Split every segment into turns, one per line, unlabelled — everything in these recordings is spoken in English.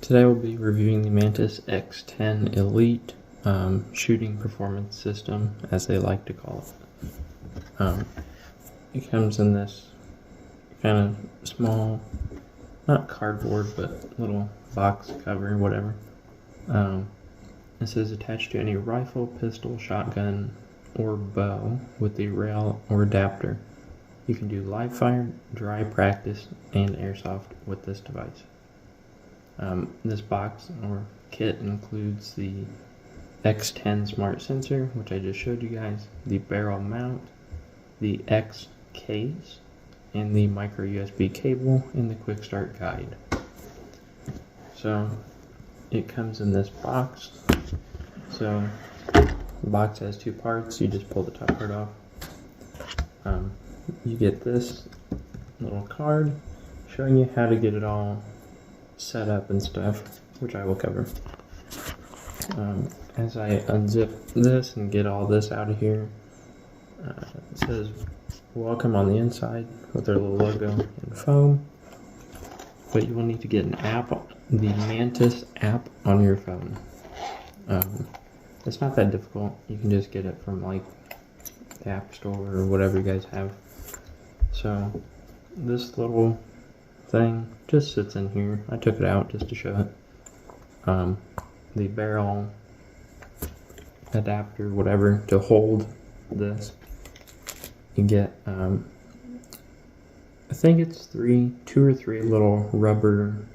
Today we'll be reviewing the Mantis X10 Elite shooting performance system, as they like to call it. It comes in this kind of small, not cardboard, but little box cover, whatever. It says attached to any rifle, pistol, shotgun, or bow with the rail or adapter. You can do live fire, dry practice, and airsoft with this device. This box or kit includes the X10 smart sensor, which I just showed you guys, the barrel mount, the X case, and the micro USB cable and the quick start guide. So it comes in this box. So the box has two parts. You just pull the top part off. You get this little card showing you how to get it all set up and stuff, which I will cover. As I unzip this and get all this out of here, it says welcome on the inside with their little logo in foam, but you will need to get an app, the Mantis app, on your phone. It's not that difficult. You can just get it from like the App Store or whatever you guys have. So this little thing just sits in here. I took it out just to show it. The barrel adapter, whatever, to hold this. You get I think it's two or three little rubber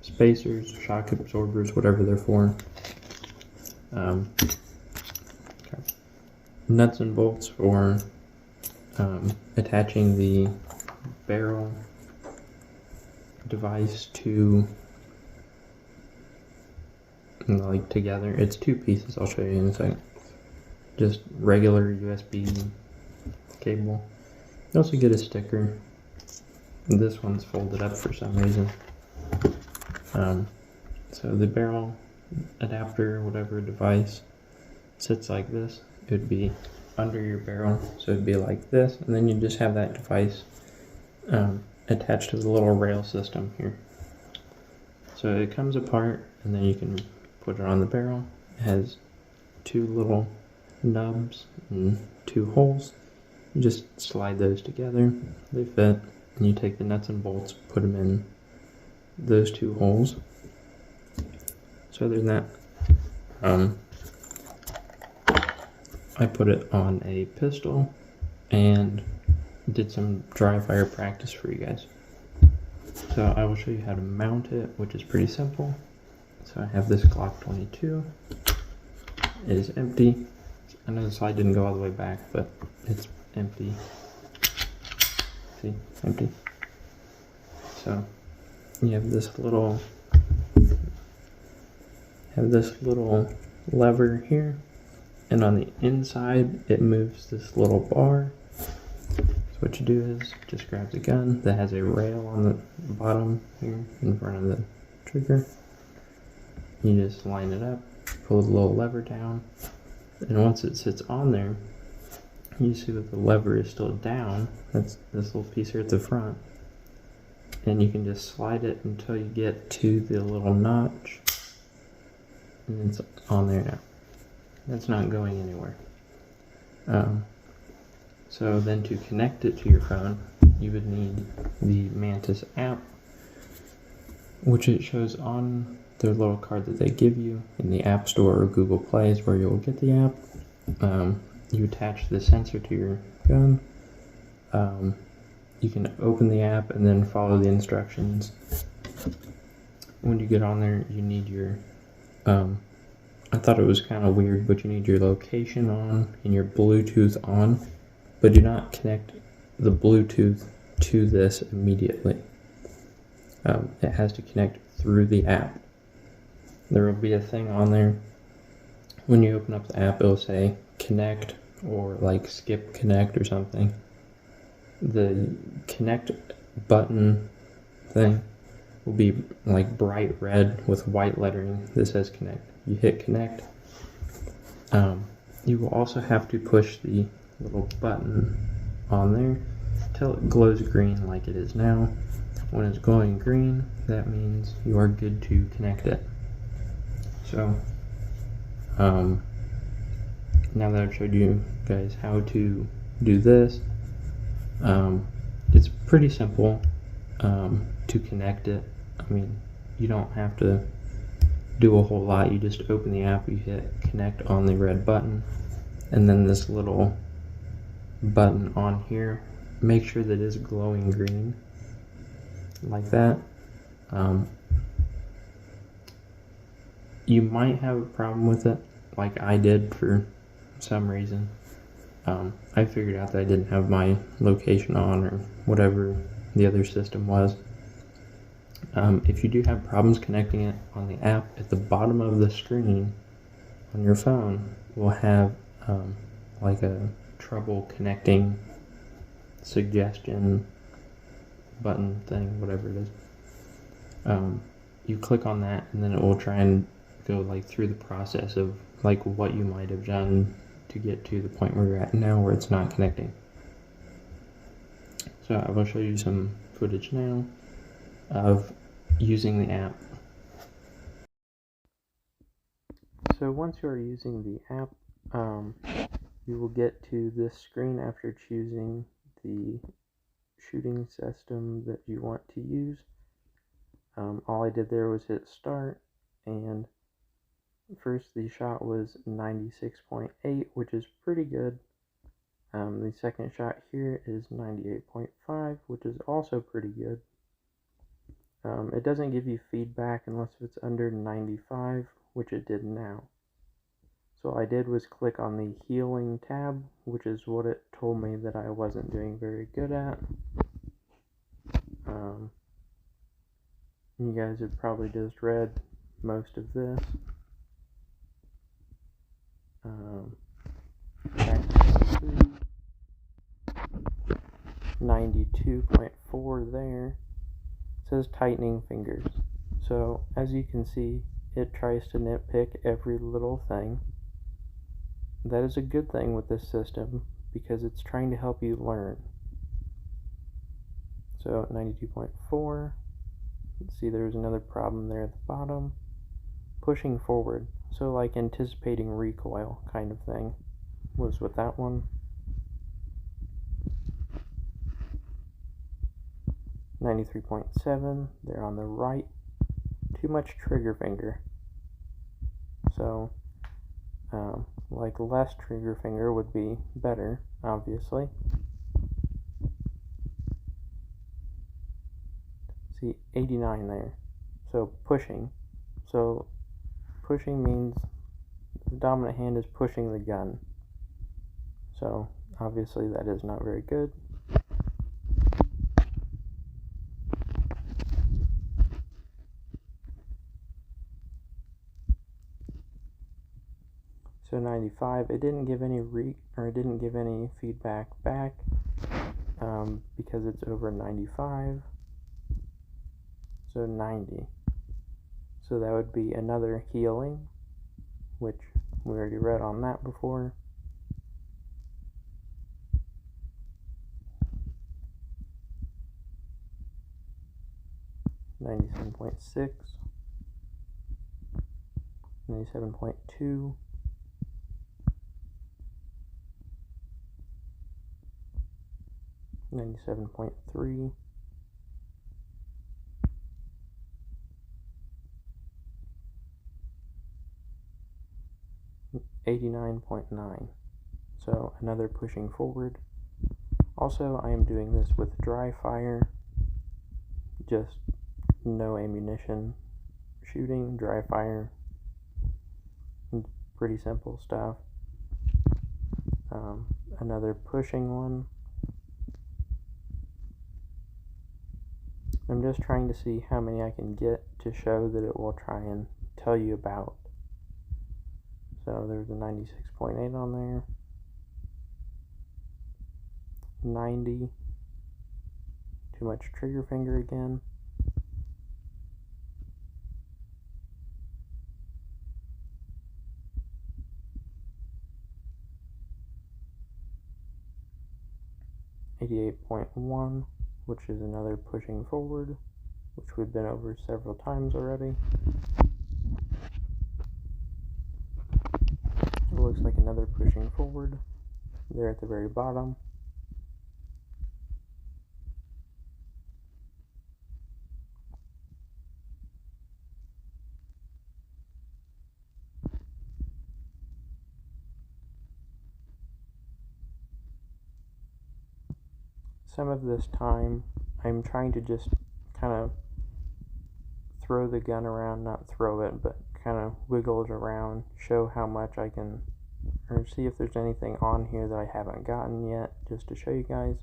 spacers, shock absorbers, whatever they're for. Nuts and bolts for attaching the barrel device to like together. It's two pieces. I'll show you in a second. Just regular USB cable. You also get a sticker. This one's folded up for some reason. So the barrel adapter, whatever device, sits like this. It would be under your barrel, so it'd be like this, and then you just have that device attached to the little rail system here. So it comes apart, and then you can put it on the barrel. It has two little nubs and two holes. You just slide those together, they fit, and you take the nuts and bolts, put them in those two holes. So other than that, I put it on a pistol and did some dry fire practice for you guys. So I will show you how to mount it, which is pretty simple. So I have this Glock 22. It is empty. I know the slide didn't go all the way back, but it's empty. See, empty. So you have this little lever here, and on the inside it moves this little bar. So what you do is just grab the gun that has a rail on the bottom here in front of the trigger. You just line it up, pull the little lever down, and once it sits on there, you see that the lever is still down. That's this little piece here at the front, and you can just slide it until you get to the little notch, and it's on there now. That's not going anywhere. So then to connect it to your phone, you would need the Mantis app, which it shows on their little card that they give you in the App Store or Google Play is where you'll get the app. You attach the sensor to your gun. You can open the app and then follow the instructions. When you get on there, you need your I thought it was kind of weird, but you need your location on and your Bluetooth on, but do not connect the Bluetooth to this immediately. It has to connect through the app. There will be a thing on there. When you open up the app, it'll say connect or like skip connect or something. The connect button thing will be like bright red with white lettering that says connect. You hit connect. You will also have to push the little button on there till it glows green like it is now, when it's glowing green, that means you are good to connect it. So now that I've showed you guys how to do this, it's pretty simple to connect it. I mean, you don't have to do a whole lot. You just open the app, you hit connect on the red button, and then this little button on here, make sure that it's glowing green like that. You might have a problem with it, like I did for some reason. I figured out that I didn't have my location on, or whatever the other system was. If you do have problems connecting it on the app, at the bottom of the screen on your phone will have like a trouble connecting suggestion button thing, whatever it is. You click on that, and then it will try and go like through the process of like what you might have done to get to the point where you're at now, where it's not connecting. So I will show you some footage now of using the app. So once you are using the app, you will get to this screen after choosing the shooting system that you want to use. All I did there was hit start, and first the shot was 96.8, which is pretty good. The second shot here is 98.5, which is also pretty good. It doesn't give you feedback unless it's under 95, which it did now. So all I did was click on the healing tab, which is what it told me that I wasn't doing very good at. You guys have probably just read most of this. 92.4 there. It says tightening fingers. So as you can see, it tries to nitpick every little thing. That is a good thing with this system, because it's trying to help you learn. So 92.4. See, there's another problem there at the bottom. Pushing forward, so like anticipating recoil kind of thing was with that one. 93.7, they're on the right. Too much trigger finger. So like less trigger finger would be better, obviously. See, 89 there. So pushing. So pushing means the dominant hand is pushing the gun. So obviously that is not very good. So 95, it didn't give any feedback back because it's over 95. So 90. So that would be another healing, which we already read on that before. $97.6, 97.2, 97.3, 89.9. So another pushing forward. Also, I am doing this with dry fire, just no ammunition shooting, dry fire, pretty simple stuff. Another pushing one. I'm just trying to see how many I can get to show that it will try and tell you about. So there's a 96.8 on there. 90. Too much trigger finger again. $88.1. which is another pushing forward, which we've been over several times already. It looks like another pushing forward there at the very bottom. Some of this time I'm trying to just kind of throw the gun around, not throw it, but kind of wiggle it around, show how much I can, or see if there's anything on here that I haven't gotten yet, just to show you guys.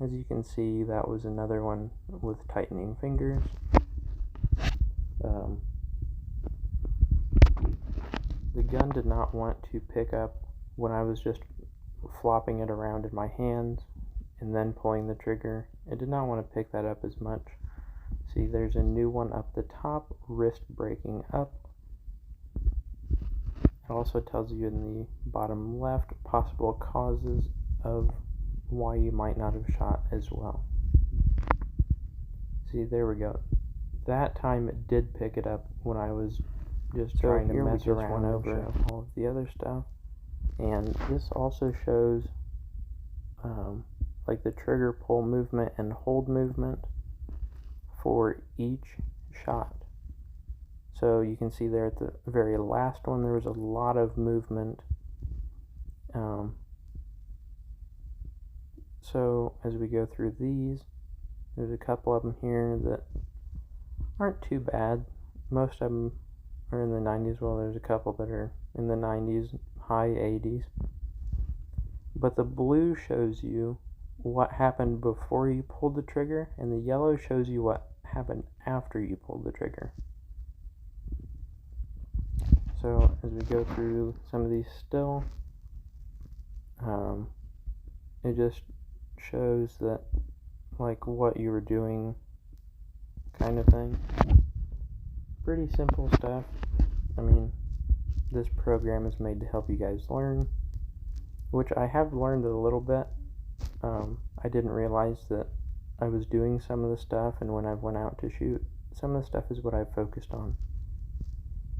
As you can see, that was another one with tightening fingers. The gun did not want to pick up when I was just flopping it around in my hands and then pulling the trigger. It did not want to pick that up as much. See, there's a new one up the top, wrist breaking up. It also tells you in the bottom left possible causes of why you might not have shot as well. See, there we go. That time it did pick it up when I was just trying to mess around over all of the other stuff. And this also shows like the trigger pull movement and hold movement for each shot. So you can see there at the very last one there was a lot of movement. So as we go through these, there's a couple of them here that aren't too bad. Most of them are in the 90s. Well, there's a couple that are in the 90s, high 80s. But the blue shows you what happened before you pulled the trigger, and the yellow shows you what happened after you pulled the trigger. So as we go through some of these still, it just shows that like what you were doing kind of thing. Pretty simple stuff. I mean, this program is made to help you guys learn, which I have learned a little bit. I didn't realize that I was doing some of the stuff, and when I went out to shoot, some of the stuff is what I focused on.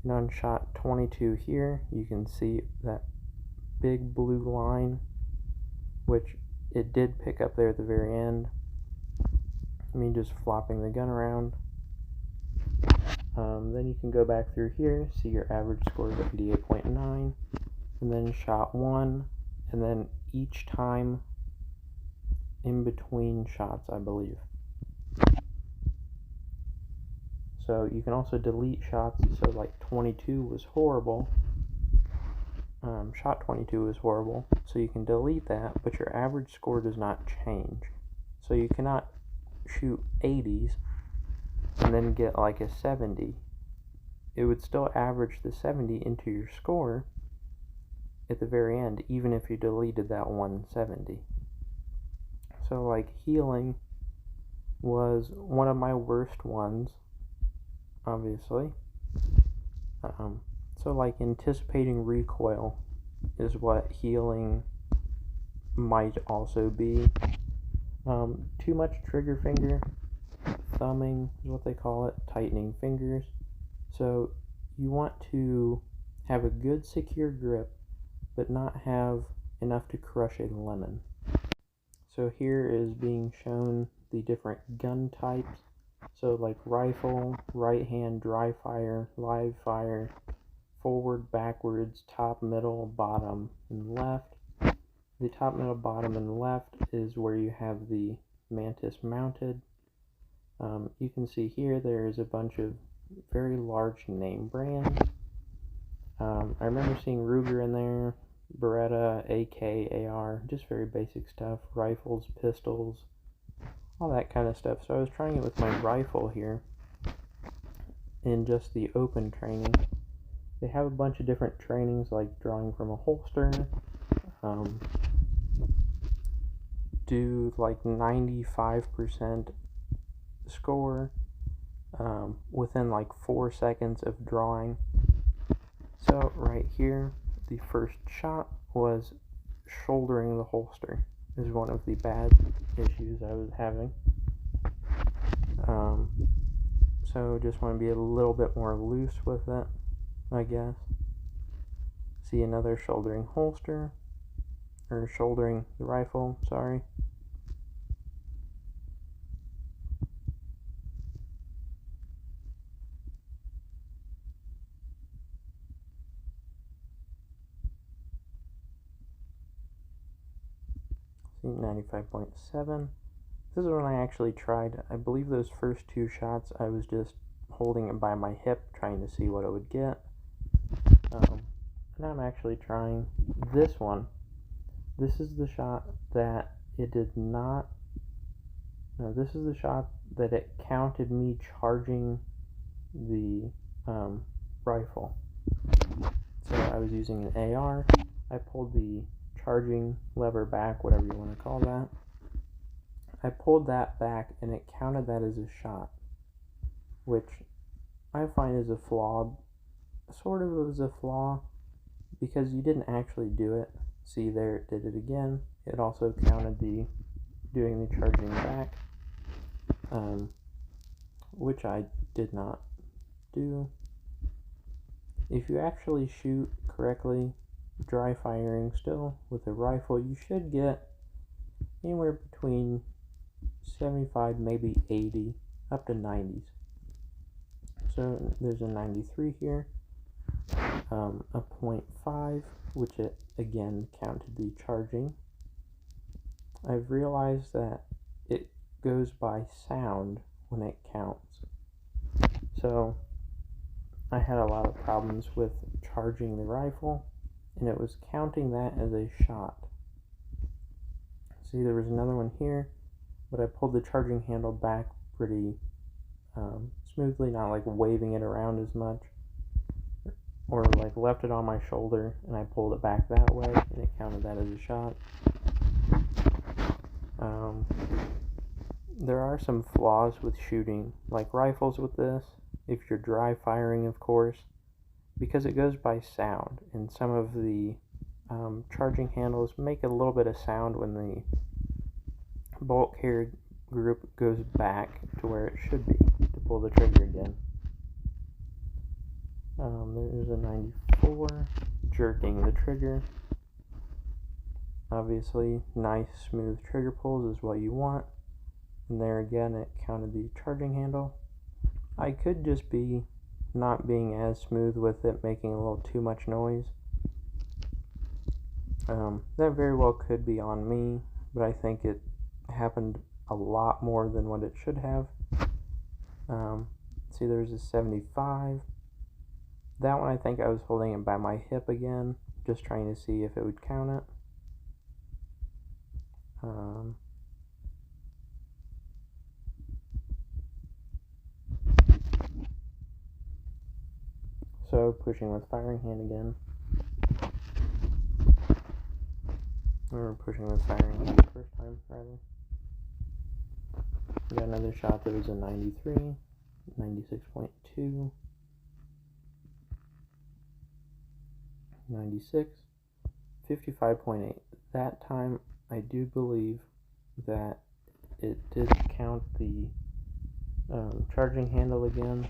And on shot 22 here, you can see that big blue line, which it did pick up there at the very end. Me just flopping the gun around. Then you can go back through here, see your average score of 88.9, and then shot 1, and then each time in between shots, I believe. So you can also delete shots. So like 22 was horrible. Shot 22 was horrible. So you can delete that, but your average score does not change. So you cannot shoot 80s and then get like a 70. It would still average the 70 into your score at the very end, even if you deleted that 170. So like healing was one of my worst ones, obviously. So like anticipating recoil is what healing might also be. Too much trigger finger, thumbing is what they call it, tightening fingers. So you want to have a good secure grip, but not have enough to crush a lemon. So here is being shown the different gun types. So like rifle, right hand, dry fire, live fire, forward, backwards, top, middle, bottom, and left. The top, middle, bottom, and left is where you have the Mantis mounted. You can see here there is a bunch of very large name brands. I remember seeing Ruger in there, Beretta, AK, AR, just very basic stuff, rifles, pistols, all that kind of stuff. So I was trying it with my rifle here in just the open training. They have a bunch of different trainings like drawing from a holster, do like 95% score within like 4 seconds of drawing. So right here, the first shot was shouldering the holster is one of the bad issues I was having. So just want to be a little bit more loose with it, I guess. See another shouldering holster, or shouldering the rifle, sorry. See, 95.7. This is when I actually tried, I believe those first two shots, I was just holding it by my hip, trying to see what it would get. Now I'm actually trying this one. This is the shot that it did not, no, this is the shot that it counted me charging the rifle. So I was using an AR, I pulled the charging lever back, whatever you want to call that. I pulled that back and it counted that as a shot, which I find is a flaw, sort of as a flaw, because you didn't actually do it. See, there it did it again. It also counted the doing the charging back, which I did not do. If you actually shoot correctly, dry firing still with a rifle, you should get anywhere between 75, maybe 80, up to 90s. So there's a 93 here, a 0.5, which it again counted the charging. I've realized that it goes by sound when it counts. So I had a lot of problems with charging the rifle, and it was counting that as a shot. See, there was another one here, but I pulled the charging handle back pretty smoothly, not like waving it around as much, or like left it on my shoulder and I pulled it back that way and it counted that as a shot. There are some flaws with shooting like rifles with this, if you're dry firing, of course, because it goes by sound, and some of the charging handles make a little bit of sound when the bolt carrier group goes back to where it should be to pull the trigger again. There's a 94, jerking the trigger. Obviously, nice smooth trigger pulls is what you want. And there again, it counted the charging handle. I could just be not being as smooth with it, making a little too much noise. That very well could be on me, but I think it happened a lot more than what it should have. See, there's a 75. That one I think I was holding it by my hip again, just trying to see if it would count it. So pushing with firing hand again. Or pushing with firing hand the first time, rather. Got another shot that was a 93, 96.2, 96, 55.8. That time, I do believe that it did count the charging handle again,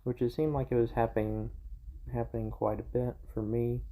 which it seemed like it was happening quite a bit for me.